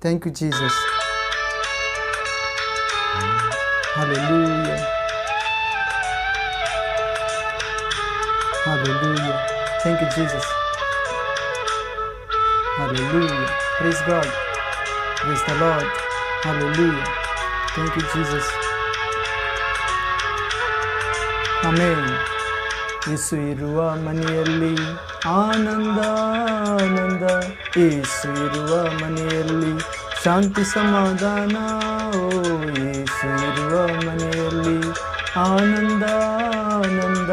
Thank you, Jesus. Hallelujah. Hallelujah. Thank you, Jesus. Hallelujah. Praise God. Praise the Lord. Hallelujah. Thank you, Jesus. Amen. ಯೇಸು ಇರುವ ಮನೆಯಲ್ಲಿ ಆನಂದ ಆನಂದ, ಯೇಸು ಇರುವ ಮನೆಯಲ್ಲಿ ಶಾಂತಿ ಸಮಾಧಾನ. ಓ ಯೇಸು ಇರುವ ಮನೆಯಲ್ಲಿ ಆನಂದ ಆನಂದ,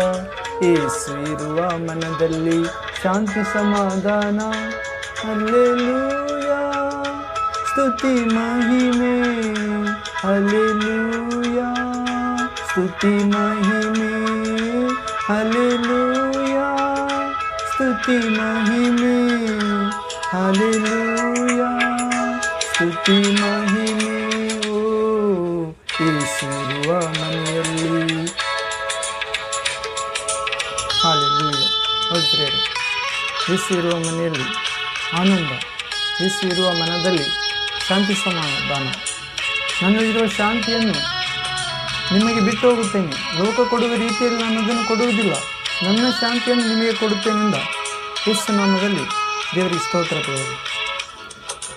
ಯೇಸು ಇರುವ ಮನದಲ್ಲಿ ಶಾಂತಿ ಸಮಾಧಾನ. ಹಲ್ಲೆಲೂಯಾ, ಸ್ತುತಿ ಮಹಿಮೆ. ಹಲ್ಲೆಲೂಯಾ, ಸ್ತುತಿ ಮಹಿಮೆ. ಹಲ್ಲೆಲೂಯಾ, ಸ್ತುತಿ ಮಹಿಮೆ. ಹಲ್ಲೆಲೂಯಾ, ಸ್ತುತಿ ಮಹಿಮೆ. ಓ ಯೇಸು ಇರುವ ಮನೆಯಲ್ಲಿ. ಹಲ್ಲೆಲೂಯಾ. ಹೌದು ಪ್ರಿಯರೇ, ಯೇಸು ಇರುವ ಮನೆಯಲ್ಲಿ ಆನಂದ, ಯೇಸು ಇರುವ ಮನದಲ್ಲಿ ಶಾಂತಿ ಸಮಾಧಾನ. ನನ್ನಲ್ಲಿರುವ ಶಾಂತಿಯನ್ನು ನಿಮಗೆ ಬಿಟ್ಟು ಹೋಗುತ್ತೇನೆ, ಲೋಕ ಕೊಡುವ ರೀತಿಯಲ್ಲಿ ನಾನು ಅದನ್ನು ಕೊಡುವುದಿಲ್ಲ. ನನ್ನ ಶಾಂತಿಯನ್ನು ನಿಮಗೆ ಕೊಡುತ್ತೇನೆಂದ ಯೇಸು ನಾಮದಲ್ಲಿ ದೇವರಿಗೆ ಸ್ತೋತ್ರ ಪ್ರಿಯರೇ.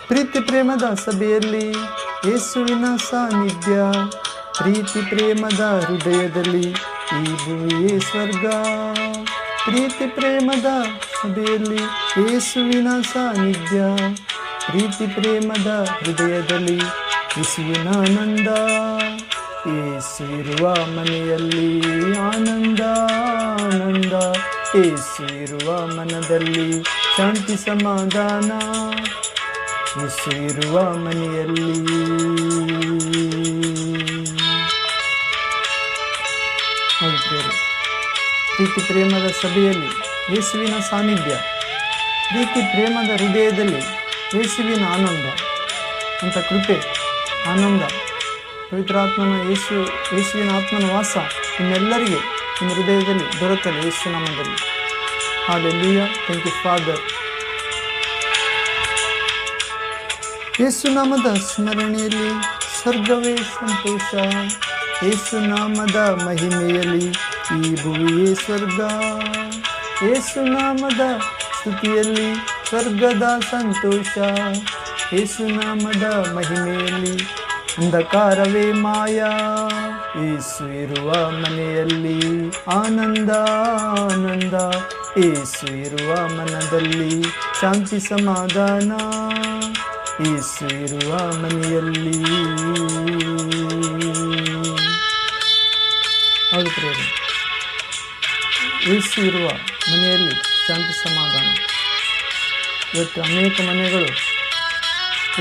ಪ್ರೀತಿ ಪ್ರೇಮದ ಸಭೆಯಲ್ಲಿ ಯೇಸುವಿನ ಸಾನ್ನಿಧ್ಯ, ಪ್ರೀತಿ ಪ್ರೇಮದ ಹೃದಯದಲ್ಲಿ ಈ ಭೂಮಿಯೇ ಸ್ವರ್ಗ. ಪ್ರೀತಿ ಪ್ರೇಮದ ಸಭೆಯಲ್ಲಿ ಯೇಸುವಿನ ಸಾನ್ನಿಧ್ಯ, ಪ್ರೀತಿ ಪ್ರೇಮದ ಹೃದಯದಲ್ಲಿ ಯೇಸುವಿನ ಆನಂದ. ಯೇಸು ಇರುವ ಮನೆಯಲ್ಲಿ ಆನಂದ ಆನಂದ, ಯೇಸು ಇರುವ ಮನದಲ್ಲಿ ಶಾಂತಿ ಸಮಾಧಾನ. ಯೇಸು ಇರುವ ಮನೆಯಲ್ಲಿ. ಪ್ರೀತಿ ಪ್ರೇಮದ ಸಭೆಯಲ್ಲಿ ಯೇಸುವಿನ ಸಾನ್ನಿಧ್ಯ, ಪ್ರೀತಿ ಪ್ರೇಮದ ಹೃದಯದಲ್ಲಿ ಯೇಸುವಿನ ಆನಂದ ಅಂತ ಕೃಪೆ, ಆನಂದ, ಪವಿತ್ರಾತ್ಮನ ಯೇಸುವಿನ ಆತ್ಮನ ವಾಸ ನಿಮ್ಮೆಲ್ಲರಿಗೆ ನಿಮ್ಮ ಹೃದಯದಲ್ಲಿ ದೊರಕಲಿ ಯೇಸು ನಾಮದಲ್ಲಿ. Hallelujah. Thank you father. Yesu ನಾಮದ ಸ್ಮರಣೆಯಲ್ಲಿ ಸ್ವರ್ಗವೇ ಸಂತೋಷ, ಯೇಸು ನಾಮದ ಮಹಿಮೆಯಲ್ಲಿ ಈ ಭೂಮಿಯೇ ಸ್ವರ್ಗ. ಯೇಸು ನಾಮದ ಸ್ತುತಿಯಲ್ಲಿ ಸ್ವರ್ಗದ ಸಂತೋಷ, ಯೇಸು ನಾಮದ ಮಹಿಮೆಯಲ್ಲಿ ಅಂಧಕಾರವೇ ಮಾಯ. ಯೇಸು ಇರುವ ಮನೆಯಲ್ಲಿ ಆನಂದ ಆನಂದ, ಯೇಸು ಇರುವ ಮನದಲ್ಲಿ ಶಾಂತಿ ಸಮಾಧಾನ. ಯೇಸು ಇರುವ ಮನೆಯಲ್ಲಿ. ಹೌದು ಪ್ರಿಯರೇ, ಯೇಸು ಇರುವ ಮನೆಯಲ್ಲಿ ಶಾಂತಿ ಸಮಾಧಾನ. ಇವತ್ತು ಅನೇಕ ಮನೆಗಳು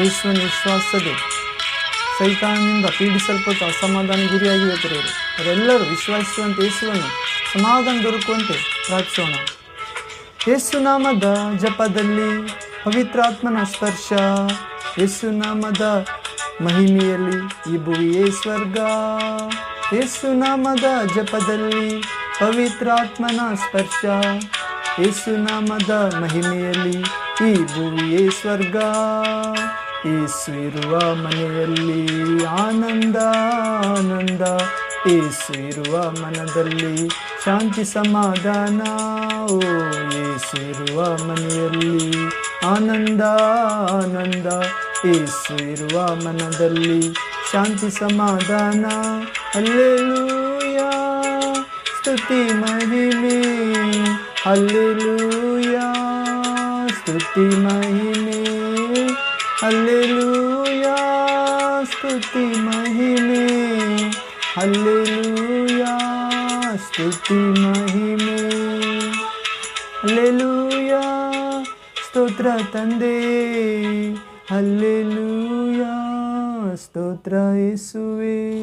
ಯೇಸುವಿನ ವಿಶ್ವಾಸದೆ ಸೈತಾನನಿಂದ ಪೀಡಿಸಲ್ಪಟ್ಟು ಅಸಮಾಧಾನ ಗುರಿಯಾಗಿವೆ ಪ್ರಿಯರೇ. ಅವರೆಲ್ಲರೂ ವಿಶ್ವಾಸಿಸುವಂತೆ ಯೇಸುವನ್ನು ಸಮಾಧಾನ ದೊರಕುವಂತೆ ಪ್ರಾರ್ಥಿಸೋಣ. ಯೇಸು ನಾಮದ ಜಪದಲ್ಲಿ ಪವಿತ್ರಾತ್ಮನ ಸ್ಪರ್ಶ, ಯೇಸು ನಾಮದ ಮಹಿಮೆಯಲ್ಲಿ ಈ ಭುವಿಯೇ ಸ್ವರ್ಗ. ಯೇಸು ನಾಮದ ಜಪದಲ್ಲಿ ಪವಿತ್ರಾತ್ಮನ ಸ್ಪರ್ಶ, ಯೇಸು ನಾಮದ ಮಹಿಮೆಯಲ್ಲಿ ಈ ಭುವಿಯೇ ಸ್ವರ್ಗ. ಯೇಸು ಇರುವ ಮನೆಯಲ್ಲಿ ಆನಂದ ಆನಂದ, ಯೇಸು ಇರುವ ಮನದಲ್ಲಿ ಶಾಂತಿ ಸಮಾಧಾನ. ಓ ಯೇಸು ಇರುವ ಮನೆಯಲ್ಲಿ ಆನಂದ ಆನಂದ, ಯೇಸು ಇರುವ ಮನದಲ್ಲಿ ಶಾಂತಿ ಸಮಾಧಾನ. ಹಲ್ಲೆಲೂಯಾ, ಸ್ತುತಿ ಮಹಿಮೆ. ಹಲ್ಲೆಲೂಯಾ, ಸ್ತುತಿ ಮಹಿಮೆ. ಹಲ್ಲೆಲೂಯಾ, ಸ್ತುತಿ ಮಹಿಮೆ. ಹಲ್ಲೆಲೂಯಾ, ಸ್ತುತಿ ಮಹಿಮೆ. ಹಲ್ಲೆಲೂಯಾ, ಸ್ತೋತ್ರ ತಂದೆ. ಹಲ್ಲೆಲೂಯಾ, ಸ್ತೋತ್ರ ಯೇಸುವೇ.